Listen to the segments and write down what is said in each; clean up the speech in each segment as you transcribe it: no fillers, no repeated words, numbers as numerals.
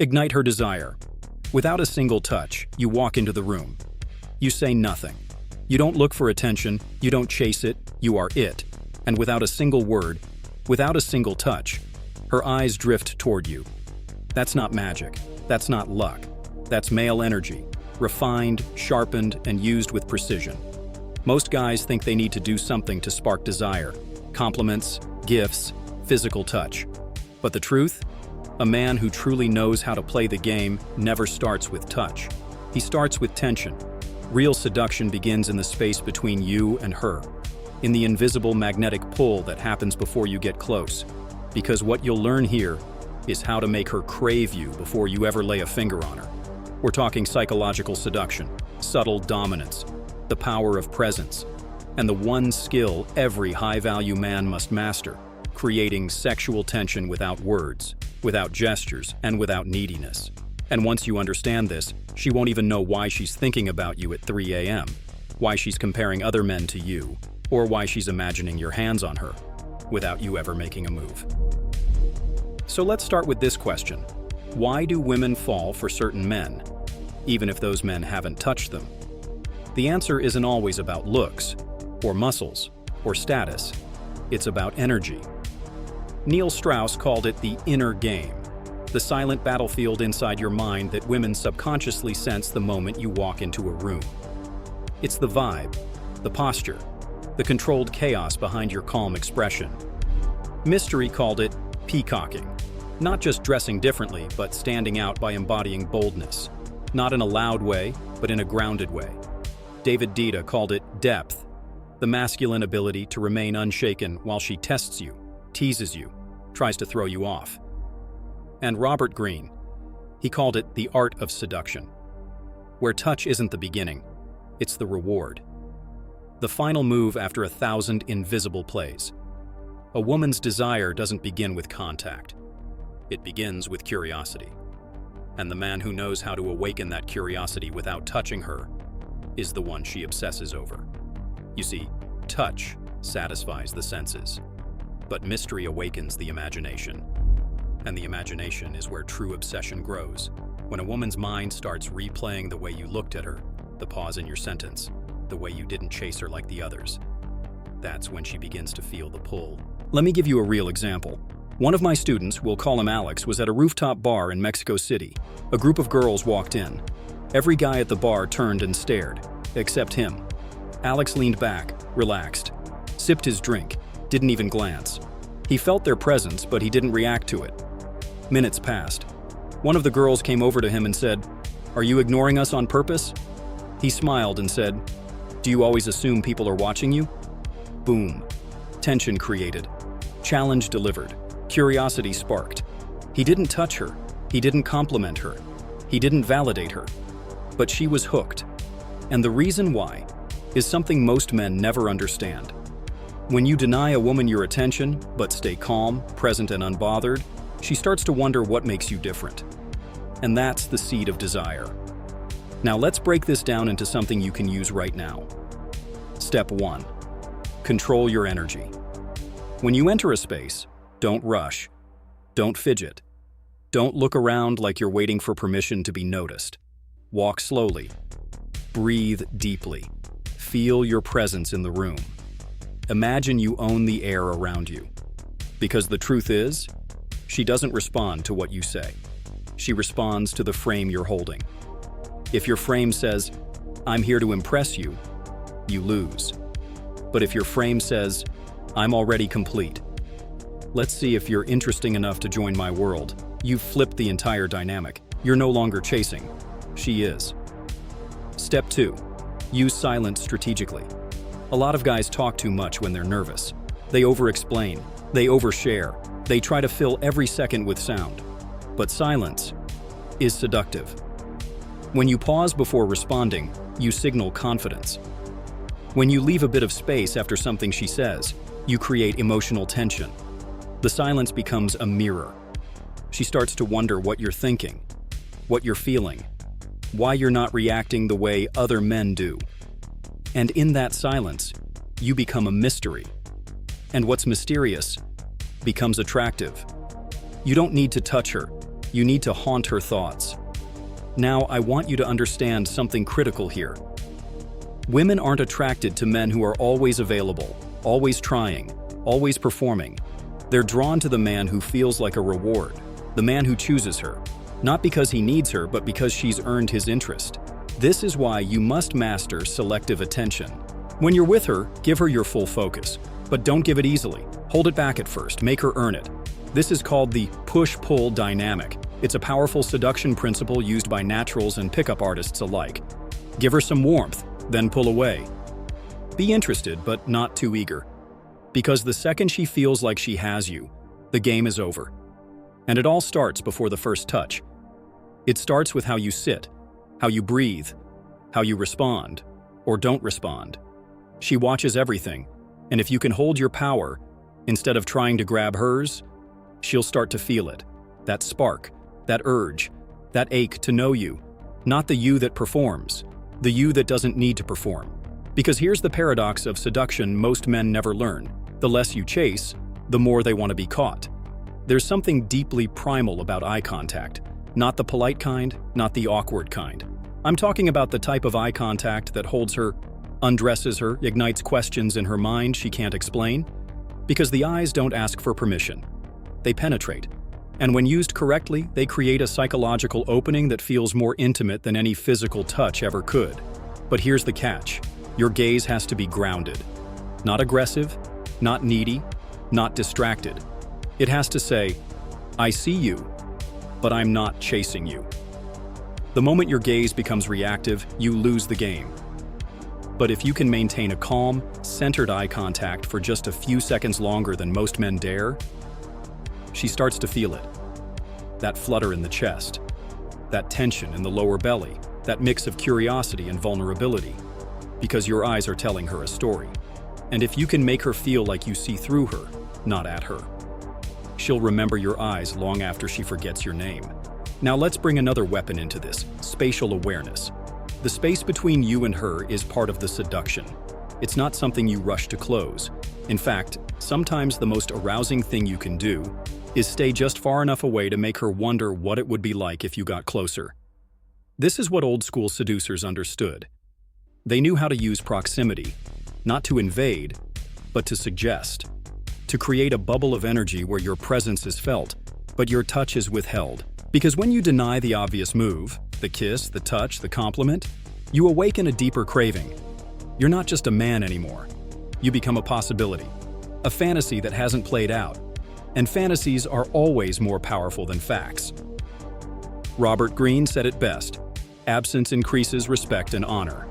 Ignite her desire. Without a single touch, you walk into the room. You say nothing. You don't look for attention, you don't chase it, you are it. And without a single word, without a single touch, her eyes drift toward you. That's not magic. That's not luck. That's male energy, refined, sharpened, and used with precision. Most guys think they need to do something to spark desire. Compliments, gifts, physical touch. But the truth? A man who truly knows how to play the game never starts with touch. He starts with tension. Real seduction begins in the space between you and her, in the invisible magnetic pull that happens before you get close. Because what you'll learn here is how to make her crave you before you ever lay a finger on her. We're talking psychological seduction, subtle dominance, the power of presence, and the one skill every high-value man must master, creating sexual tension without words, without gestures, and without neediness. And once you understand this, she won't even know why she's thinking about you at 3 a.m., why she's comparing other men to you, or why she's imagining your hands on her, without you ever making a move. So let's start with this question. Why do women fall for certain men, even if those men haven't touched them? The answer isn't always about looks, or muscles, or status. It's about energy. Neil Strauss called it the inner game, the silent battlefield inside your mind that women subconsciously sense the moment you walk into a room. It's the vibe, the posture, the controlled chaos behind your calm expression. Mystery called it peacocking, not just dressing differently, but standing out by embodying boldness, not in a loud way, but in a grounded way. David Dita called it depth, the masculine ability to remain unshaken while she tests you, teases you, tries to throw you off. And Robert Greene, he called it the art of seduction, where touch isn't the beginning, it's the reward. The final move after 1,000 invisible plays. A woman's desire doesn't begin with contact. It begins with curiosity. And the man who knows how to awaken that curiosity without touching her is the one she obsesses over. You see, touch satisfies the senses, but mystery awakens the imagination. And the imagination is where true obsession grows. When a woman's mind starts replaying the way you looked at her, the pause in your sentence, the way you didn't chase her like the others, that's when she begins to feel the pull. Let me give you a real example. One of my students, we'll call him Alex, was at a rooftop bar in Mexico City. A group of girls walked in. Every guy at the bar turned and stared, except him. Alex leaned back, relaxed, sipped his drink, didn't even glance. He felt their presence, but he didn't react to it. Minutes passed. One of the girls came over to him and said, "Are you ignoring us on purpose?" He smiled and said, "Do you always assume people are watching you?" Boom. Tension created. Challenge delivered. Curiosity sparked. He didn't touch her. He didn't compliment her. He didn't validate her. But she was hooked. And the reason why is something most men never understand. When you deny a woman your attention, but stay calm, present, and unbothered, she starts to wonder what makes you different. And that's the seed of desire. Now let's break this down into something you can use right now. Step 1. Control your energy. When you enter a space, don't rush. Don't fidget. Don't look around like you're waiting for permission to be noticed. Walk slowly. Breathe deeply. Feel your presence in the room. Imagine you own the air around you. Because the truth is, she doesn't respond to what you say. She responds to the frame you're holding. If your frame says, "I'm here to impress you," you lose. But if your frame says, "I'm already complete. Let's see if you're interesting enough to join my world," you've flipped the entire dynamic. You're no longer chasing. She is. Step 2. Use silence strategically. A lot of guys talk too much when they're nervous. They over-explain. They overshare. They try to fill every second with sound. But silence is seductive. When you pause before responding, you signal confidence. When you leave a bit of space after something she says, you create emotional tension. The silence becomes a mirror. She starts to wonder what you're thinking, what you're feeling, why you're not reacting the way other men do. And in that silence, you become a mystery. And what's mysterious becomes attractive. You don't need to touch her. You need to haunt her thoughts. Now, I want you to understand something critical here. Women aren't attracted to men who are always available, always trying, always performing. They're drawn to the man who feels like a reward, the man who chooses her, not because he needs her, but because she's earned his interest. This is why you must master selective attention. When you're with her, give her your full focus, but don't give it easily. Hold it back at first, make her earn it. This is called the push-pull dynamic. It's a powerful seduction principle used by naturals and pickup artists alike. Give her some warmth, then pull away. Be interested, but not too eager. Because the second she feels like she has you, the game is over. And it all starts before the first touch. It starts with how you sit, how you breathe, how you respond, or don't respond. She watches everything, and if you can hold your power, instead of trying to grab hers, she'll start to feel it. That spark, that urge, that ache to know you. Not the you that performs, the you that doesn't need to perform. Because here's the paradox of seduction most men never learn. The less you chase, the more they want to be caught. There's something deeply primal about eye contact. Not the polite kind, not the awkward kind. I'm talking about the type of eye contact that holds her, undresses her, ignites questions in her mind she can't explain. Because the eyes don't ask for permission. They penetrate. And when used correctly, they create a psychological opening that feels more intimate than any physical touch ever could. But here's the catch. Your gaze has to be grounded. Not aggressive, not needy, not distracted. It has to say, I see you, but I'm not chasing you. The moment your gaze becomes reactive, you lose the game. But if you can maintain a calm, centered eye contact for just a few seconds longer than most men dare, she starts to feel it. That flutter in the chest, that tension in the lower belly, that mix of curiosity and vulnerability, because your eyes are telling her a story. And if you can make her feel like you see through her, not at her, she'll remember your eyes long after she forgets your name. Now let's bring another weapon into this, spatial awareness. The space between you and her is part of the seduction. It's not something you rush to close. In fact, sometimes the most arousing thing you can do is stay just far enough away to make her wonder what it would be like if you got closer. This is what old-school seducers understood. They knew how to use proximity, not to invade, but to suggest. To create a bubble of energy where your presence is felt, but your touch is withheld. Because when you deny the obvious move, the kiss, the touch, the compliment, you awaken a deeper craving. You're not just a man anymore. You become a possibility, a fantasy that hasn't played out. And fantasies are always more powerful than facts. Robert Greene said it best, absence increases respect and honor.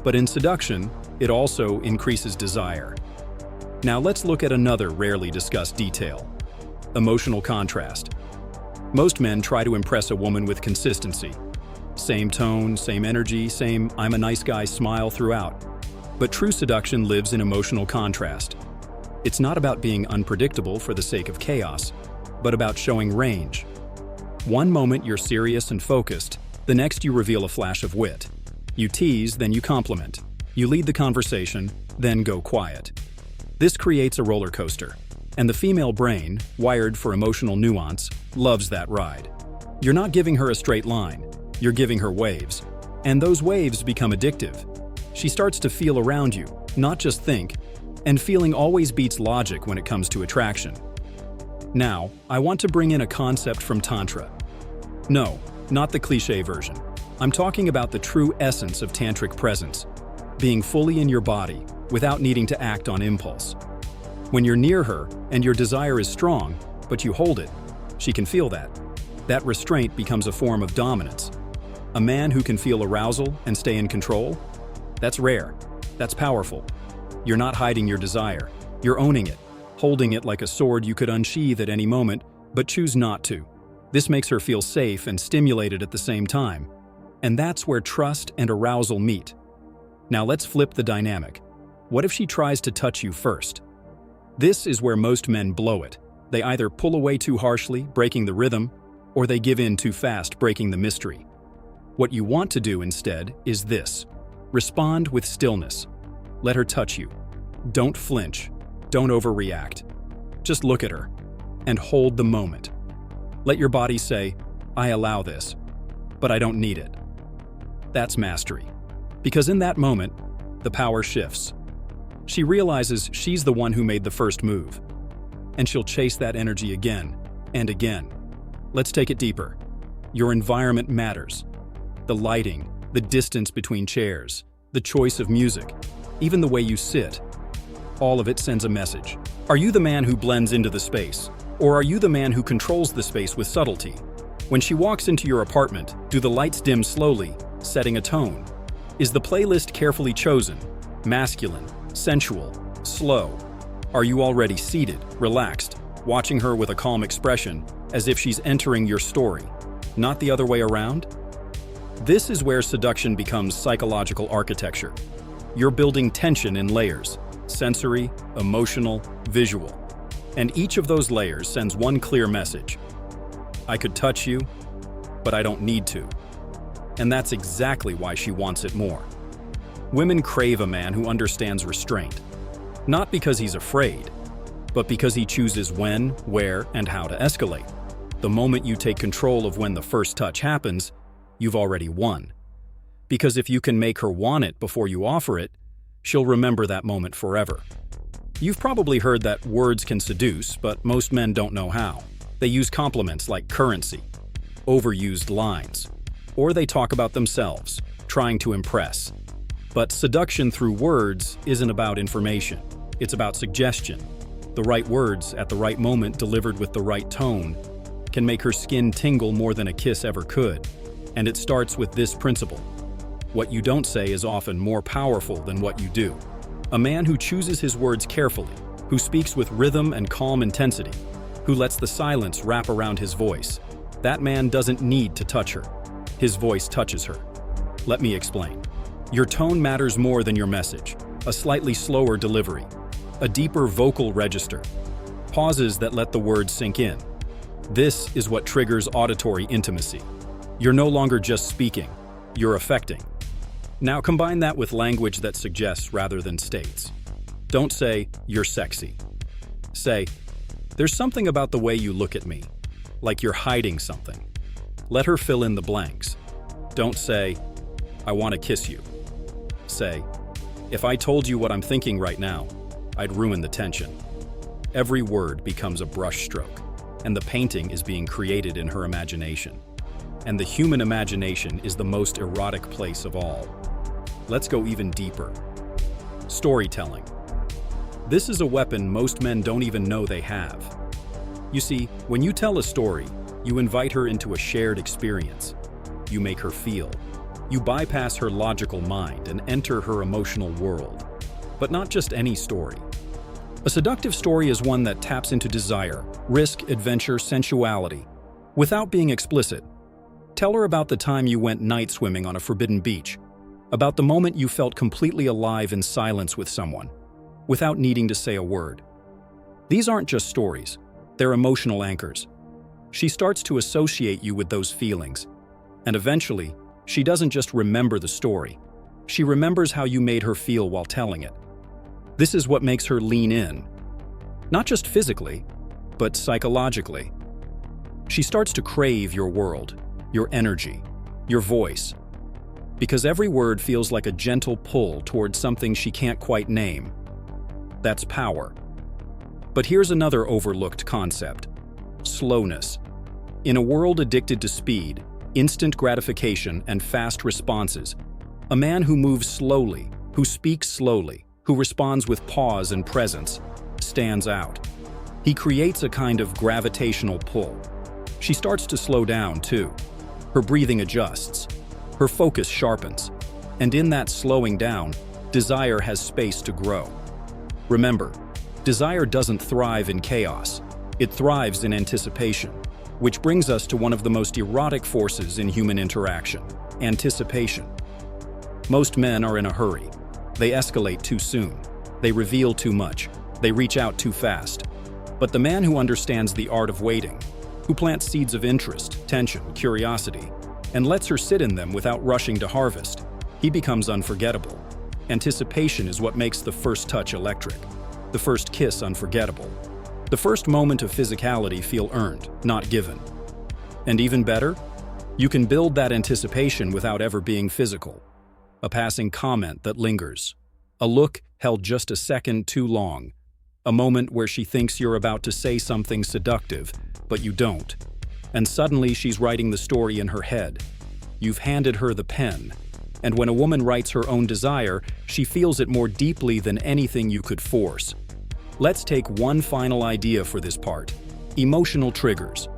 But in seduction, it also increases desire. Now let's look at another rarely discussed detail, emotional contrast. Most men try to impress a woman with consistency. Same tone, same energy, same I'm a nice guy smile throughout. But true seduction lives in emotional contrast. It's not about being unpredictable for the sake of chaos, but about showing range. One moment you're serious and focused, the next you reveal a flash of wit. You tease, then you compliment. You lead the conversation, then go quiet. This creates a roller coaster, and the female brain, wired for emotional nuance, loves that ride. You're not giving her a straight line, you're giving her waves, and those waves become addictive. She starts to feel around you, not just think, and feeling always beats logic when it comes to attraction. Now, I want to bring in a concept from Tantra. No, not the cliché version. I'm talking about the true essence of tantric presence, being fully in your body without needing to act on impulse. When you're near her and your desire is strong, but you hold it, she can feel that. That restraint becomes a form of dominance. A man who can feel arousal and stay in control? That's rare. That's powerful. You're not hiding your desire. You're owning it, holding it like a sword you could unsheath at any moment, but choose not to. This makes her feel safe and stimulated at the same time. And that's where trust and arousal meet. Now let's flip the dynamic. What if she tries to touch you first? This is where most men blow it. They either pull away too harshly, breaking the rhythm, or they give in too fast, breaking the mystery. What you want to do instead is this. Respond with stillness. Let her touch you. Don't flinch. Don't overreact. Just look at her and hold the moment. Let your body say, I allow this, but I don't need it. That's mastery. Because in that moment, the power shifts. She realizes she's the one who made the first move, and she'll chase that energy again and again. Let's take it deeper. Your environment matters. The lighting, the distance between chairs, the choice of music, even the way you sit. All of it sends a message. Are you the man who blends into the space, or are you the man who controls the space with subtlety? When she walks into your apartment, do the lights dim slowly, setting a tone? Is the playlist carefully chosen, masculine, sensual, slow? Are you already seated, relaxed, watching her with a calm expression, as if she's entering your story, not the other way around? This is where seduction becomes psychological architecture. You're building tension in layers, sensory, emotional, visual. And each of those layers sends one clear message. I could touch you, but I don't need to. And that's exactly why she wants it more. Women crave a man who understands restraint, not because he's afraid, but because he chooses when, where, and how to escalate. The moment you take control of when the first touch happens, you've already won. Because if you can make her want it before you offer it, she'll remember that moment forever. You've probably heard that words can seduce, but most men don't know how. They use compliments like currency, overused lines, or they talk about themselves, trying to impress. But seduction through words isn't about information. It's about suggestion. The right words at the right moment delivered with the right tone can make her skin tingle more than a kiss ever could. And it starts with this principle. What you don't say is often more powerful than what you do. A man who chooses his words carefully, who speaks with rhythm and calm intensity, who lets the silence wrap around his voice, that man doesn't need to touch her. His voice touches her. Let me explain. Your tone matters more than your message. A slightly slower delivery, a deeper vocal register, pauses that let the words sink in. This is what triggers auditory intimacy. You're no longer just speaking, you're affecting. Now combine that with language that suggests rather than states. Don't say, you're sexy. Say, there's something about the way you look at me, like you're hiding something. Let her fill in the blanks. Don't say, I want to kiss you. Say, if I told you what I'm thinking right now, I'd ruin the tension. Every word becomes a brushstroke, and the painting is being created in her imagination. And the human imagination is the most erotic place of all. Let's go even deeper. Storytelling. This is a weapon most men don't even know they have. You see, when you tell a story, you invite her into a shared experience. You make her feel. You bypass her logical mind and enter her emotional world. But not just any story. A seductive story is one that taps into desire, risk, adventure, sensuality, without being explicit. Tell her about the time you went night swimming on a forbidden beach, about the moment you felt completely alive in silence with someone, without needing to say a word. These aren't just stories, they're emotional anchors. She starts to associate you with those feelings, and eventually, she doesn't just remember the story, she remembers how you made her feel while telling it. This is what makes her lean in, not just physically, but psychologically. She starts to crave your world, your energy, your voice, because every word feels like a gentle pull towards something she can't quite name. That's power. But here's another overlooked concept: slowness. In a world addicted to speed, instant gratification, and fast responses, a man who moves slowly, who speaks slowly, who responds with pause and presence, stands out. He creates a kind of gravitational pull. She starts to slow down, too. Her breathing adjusts. Her focus sharpens. And in that slowing down, desire has space to grow. Remember, desire doesn't thrive in chaos. It thrives in anticipation. Which brings us to one of the most erotic forces in human interaction: anticipation. Most men are in a hurry. They escalate too soon. They reveal too much. They reach out too fast. But the man who understands the art of waiting, who plants seeds of interest, tension, curiosity, and lets her sit in them without rushing to harvest, he becomes unforgettable. Anticipation is what makes the first touch electric, the first kiss unforgettable, the first moment of physicality feel earned, not given. And even better, you can build that anticipation without ever being physical. A passing comment that lingers. A look held just a second too long. A moment where she thinks you're about to say something seductive, but you don't. And suddenly she's writing the story in her head. You've handed her the pen. And when a woman writes her own desire, she feels it more deeply than anything you could force. Let's take one final idea for this part. Emotional triggers.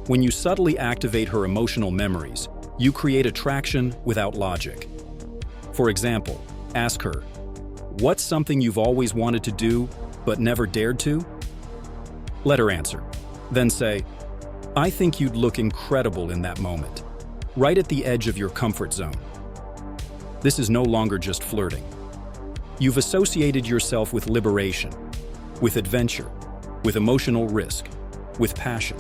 When you subtly activate her emotional memories, you create attraction without logic. For example, ask her, "What's something you've always wanted to do, but never dared to?" Let her answer. Then say, "I think you'd look incredible in that moment," right at the edge of your comfort zone. This is no longer just flirting. You've associated yourself with liberation, with adventure, with emotional risk, with passion.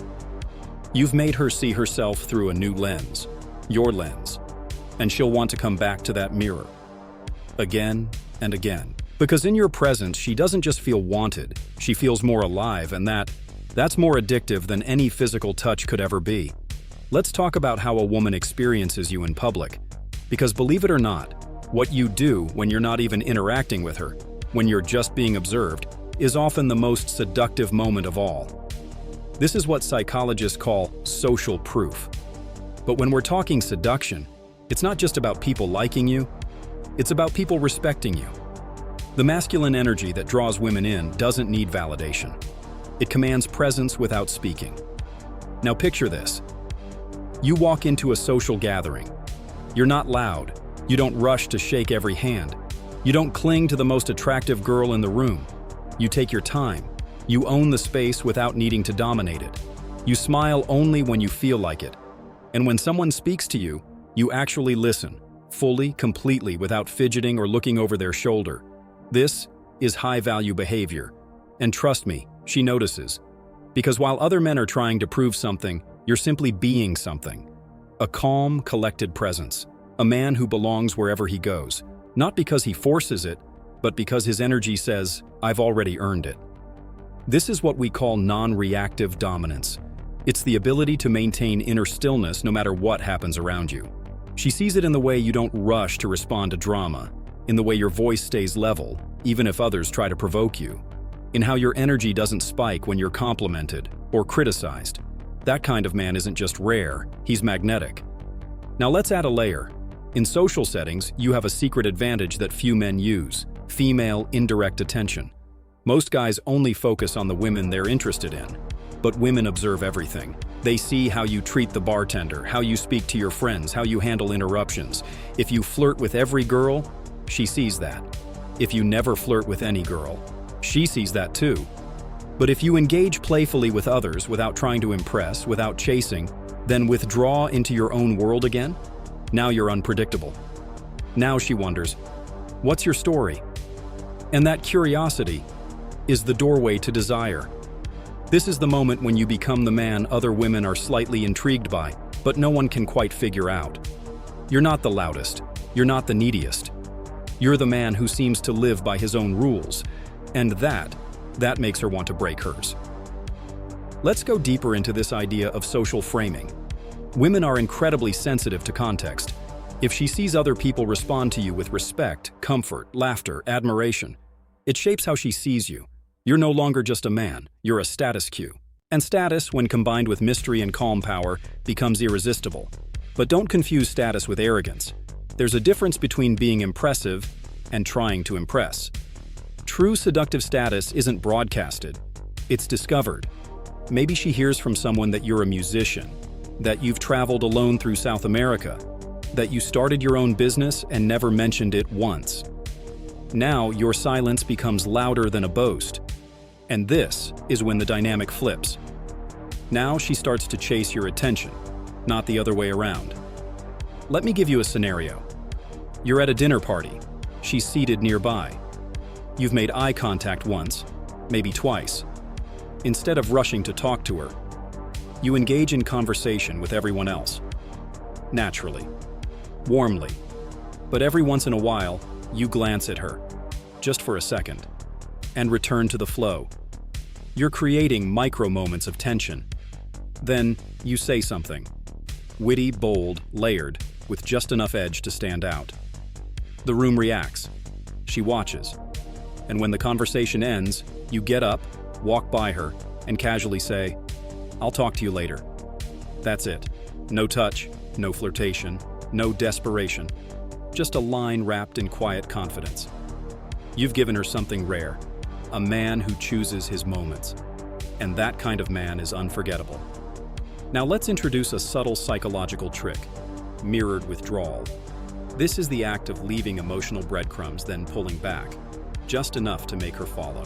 You've made her see herself through a new lens, your lens, and she'll want to come back to that mirror again and again. Because in your presence, she doesn't just feel wanted, she feels more alive, and that's more addictive than any physical touch could ever be. Let's talk about how a woman experiences you in public. Because believe it or not, what you do when you're not even interacting with her, when you're just being observed, is often the most seductive moment of all. This is what psychologists call social proof. But when we're talking seduction, it's not just about people liking you, it's about people respecting you. The masculine energy that draws women in doesn't need validation. It commands presence without speaking. Now picture this. You walk into a social gathering. You're not loud. You don't rush to shake every hand. You don't cling to the most attractive girl in the room. You take your time. You own the space without needing to dominate it. You smile only when you feel like it. And when someone speaks to you, you actually listen, fully, completely, without fidgeting or looking over their shoulder. This is high-value behavior. And trust me, she notices. Because while other men are trying to prove something, you're simply being something. A calm, collected presence. A man who belongs wherever he goes. Not because he forces it, but because his energy says, "I've already earned it." This is what we call non-reactive dominance. It's the ability to maintain inner stillness no matter what happens around you. She sees it in the way you don't rush to respond to drama, in the way your voice stays level, even if others try to provoke you, in how your energy doesn't spike when you're complimented or criticized. That kind of man isn't just rare, he's magnetic. Now let's add a layer. In social settings, you have a secret advantage that few men use: female indirect attention. Most guys only focus on the women they're interested in, but women observe everything. They see how you treat the bartender, how you speak to your friends, how you handle interruptions. If you flirt with every girl, she sees that. If you never flirt with any girl, she sees that too. But if you engage playfully with others without trying to impress, without chasing, then withdraw into your own world again, now you're unpredictable. Now she wonders, what's your story? And that curiosity is the doorway to desire. This is the moment when you become the man other women are slightly intrigued by, but no one can quite figure out. You're not the loudest. You're not the neediest. You're the man who seems to live by his own rules, and that makes her want to break hers. Let's go deeper into this idea of social framing. Women are incredibly sensitive to context. If she sees other people respond to you with respect, comfort, laughter, admiration, it shapes how she sees you. You're no longer just a man, you're a status cue. And status, when combined with mystery and calm power, becomes irresistible. But don't confuse status with arrogance. There's a difference between being impressive and trying to impress. True seductive status isn't broadcasted, it's discovered. Maybe she hears from someone that you're a musician, that you've traveled alone through South America, that you started your own business and never mentioned it once. Now your silence becomes louder than a boast. And this is when the dynamic flips. Now she starts to chase your attention, not the other way around. Let me give you a scenario. You're at a dinner party. She's seated nearby. You've made eye contact once, maybe twice. Instead of rushing to talk to her, you engage in conversation with everyone else. Naturally, warmly. But every once in a while, you glance at her, just for a second, and return to the flow. You're creating micro moments of tension. Then, You say something. Witty, bold, layered, with just enough edge to stand out. The room reacts. She watches. And when the conversation ends, you get up, walk by her, and casually say, "I'll talk to you later." That's it. No touch, no flirtation, no desperation. Just a line wrapped in quiet confidence. You've given her something rare, a man who chooses his moments. And that kind of man is unforgettable. Now let's introduce a subtle psychological trick, mirrored withdrawal. This is the act of leaving emotional breadcrumbs, then pulling back, just enough to make her follow.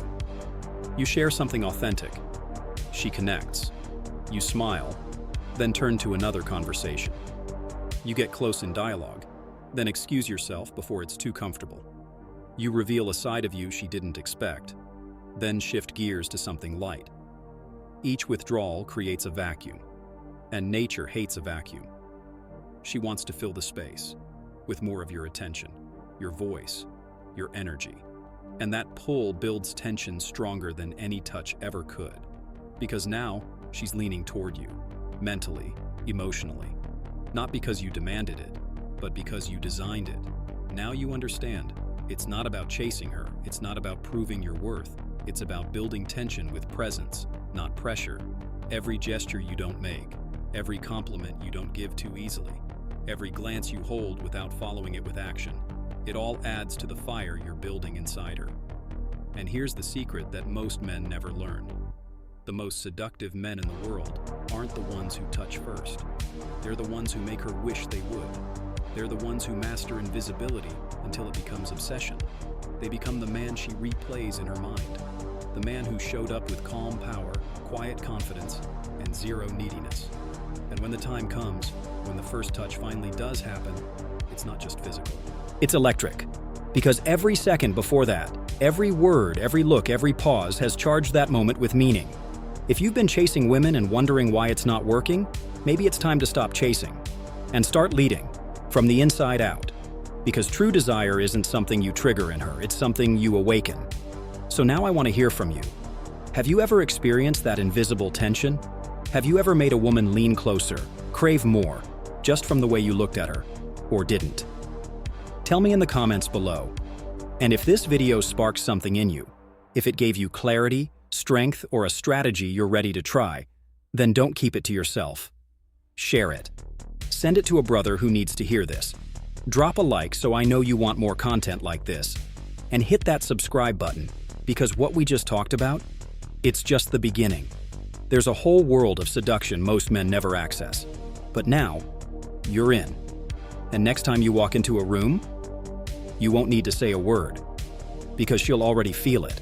You share something authentic. She connects. You smile, then turn to another conversation. You get close in dialogue, then excuse yourself before it's too comfortable. You reveal a side of you she didn't expect, then shift gears to something light. Each withdrawal creates a vacuum, and nature hates a vacuum. She wants to fill the space with more of your attention, your voice, your energy. And that pull builds tension stronger than any touch ever could. Because now, she's leaning toward you, mentally, emotionally. Not because you demanded it, but because you designed it. Now you understand. It's not about chasing her. It's not about proving your worth. It's about building tension with presence, not pressure. Every gesture you don't make, every compliment you don't give too easily, every glance you hold without following it with action. It all adds to the fire you're building inside her. And here's the secret that most men never learn. The most seductive men in the world aren't the ones who touch first. They're the ones who make her wish they would. They're the ones who master invisibility until it becomes obsession. They become the man she replays in her mind. The man who showed up with calm power, quiet confidence, and zero neediness. And when the time comes, when the first touch finally does happen, it's not just physical. It's electric. Because every second before that, every word, every look, every pause has charged that moment with meaning. If you've been chasing women and wondering why it's not working, maybe it's time to stop chasing and start leading from the inside out. Because true desire isn't something you trigger in her, it's something you awaken. So now I want to hear from you. Have you ever experienced that invisible tension? Have you ever made a woman lean closer, crave more, just from the way you looked at her, or didn't? Tell me in the comments below. And if this video sparks something in you, if it gave you clarity, strength, or a strategy you're ready to try, then don't keep it to yourself. Share it. Send it to a brother who needs to hear this. Drop a like so I know you want more content like this. And hit that subscribe button, because what we just talked about, it's just the beginning. There's a whole world of seduction most men never access. But now, you're in. And next time you walk into a room, you won't need to say a word, because she'll already feel it.